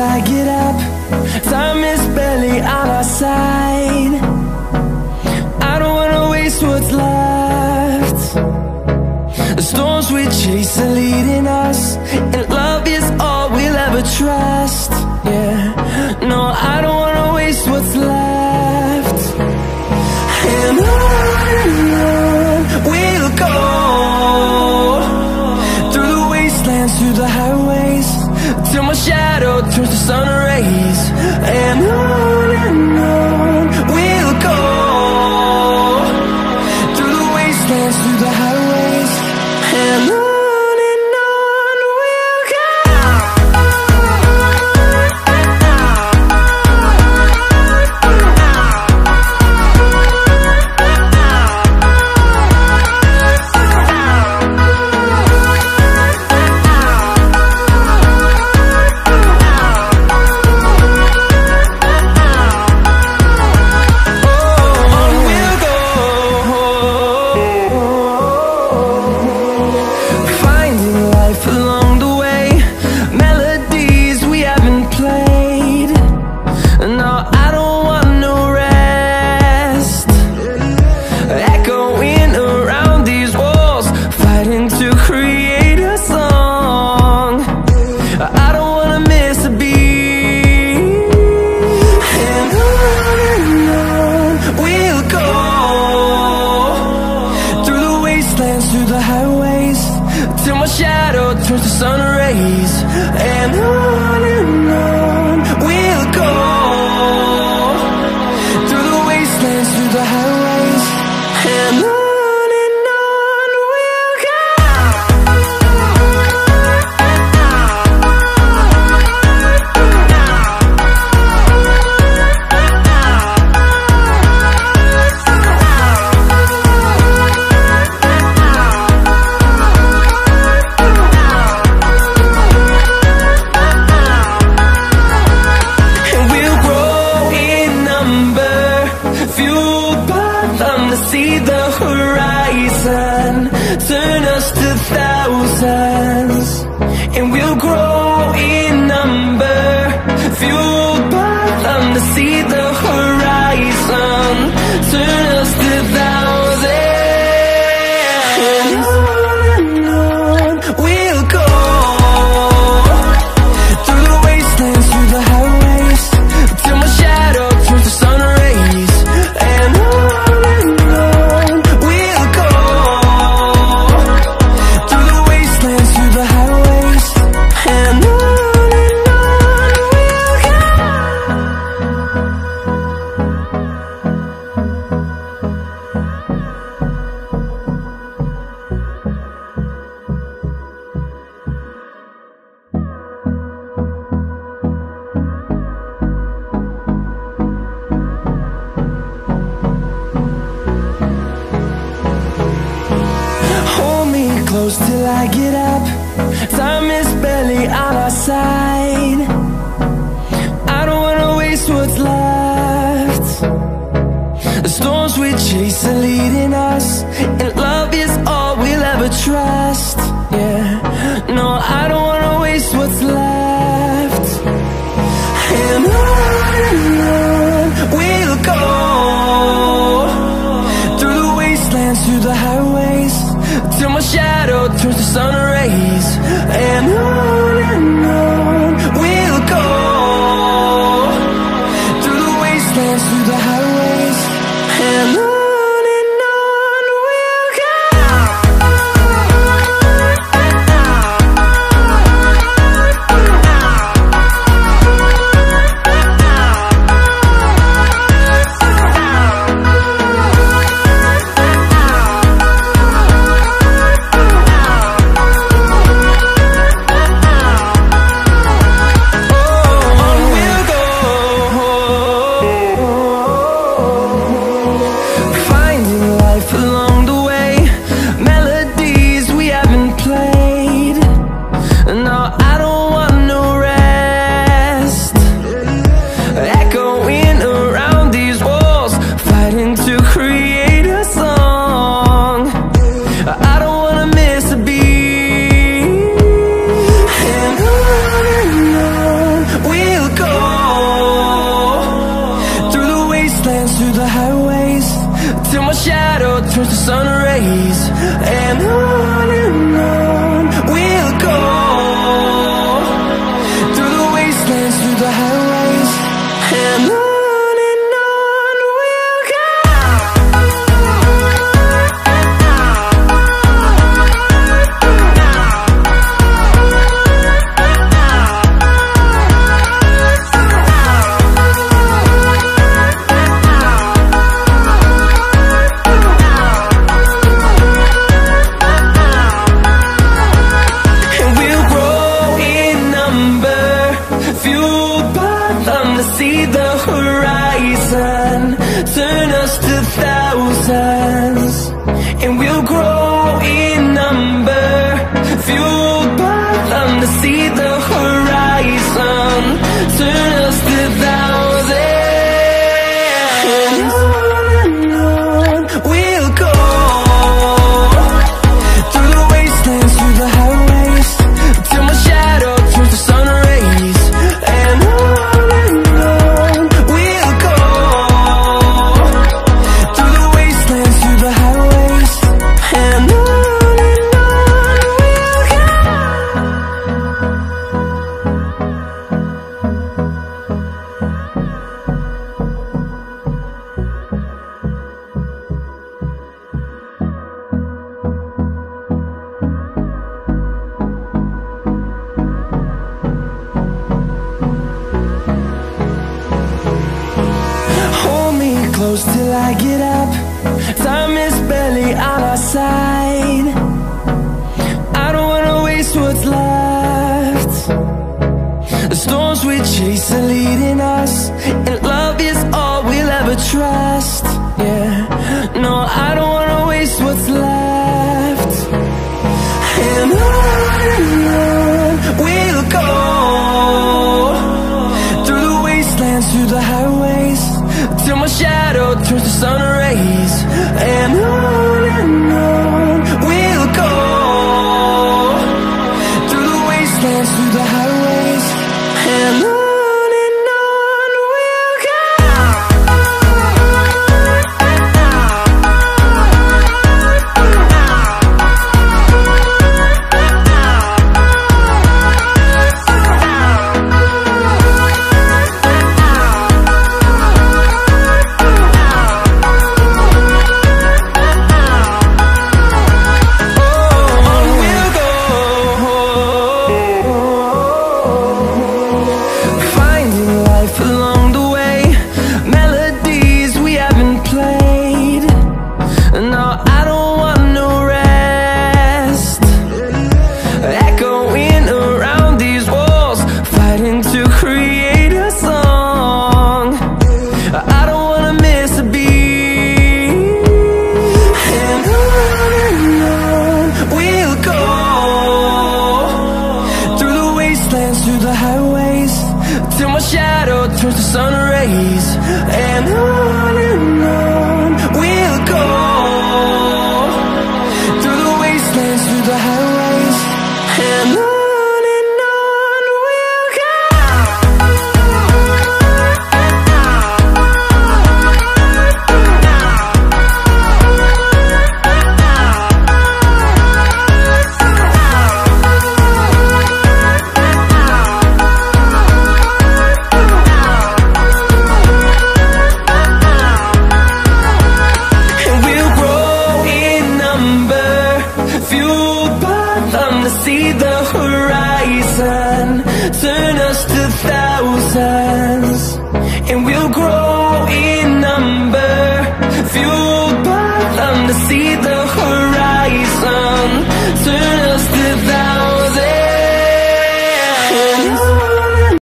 I get up. Time is barely on our side. I don't wanna waste what's left. The storms we chase are leading us, and love is all we'll ever trust. Yeah, no, I don't wanna waste what's left. And on we'll go, through the wastelands, through the highways, till my shadow turns to sun rays. And on we'll go, through the wastelands, through the highways, and on we'll go. Through the highways, till my shadow turns to sun rays. And on we'll go, through the wastelands, through the highways, and on we'll go. See the horizon, turn us to thousands, and we'll grow in number, fueled by them. To see the horizon, turn us to thousands, and on we'll go, through the wastelands, through the highways, till my shadow turns to sun rays. And close till I get up. Time is barely on our side. I don't wanna waste what's left. The storms we chase are leading us, and love is all we'll ever trust. Yeah, no, I don't wanna waste what's left. And on we'll go, through the wastelands, through the highways, till my shadow turns to sun rays. And on we'll go, through the wastelands, through the highways, and on we'll go. turns to sun rays, and on we'll go, through the wastelands, through the highways, and on we'll go. See the horizon, turn us to thousands, and we'll grow in number, fueled by them. To see the horizon, turn us to thousands, and on we'll go, through the wastelands, through the highways, till my shadow turns to sun rays, and close till I get up. Time is barely on our side. I don't wanna waste what's left. The storms we chase are leading us, and love is all we'll ever trust. Yeah, no, I don't wanna waste what's left. And on we'll go, through the wastelands, through the highways, till my shadow turns to sun rays, and on we'll go, through the wastelands, through the highways, and on we'll go. Through the highways, till my shadow turns to sun rays, and on we'll go, through the wastelands, through the highways, and on we'll go. See the horizon, turn us to thousands, and we'll grow in number, fueled by them. To see the horizon, turn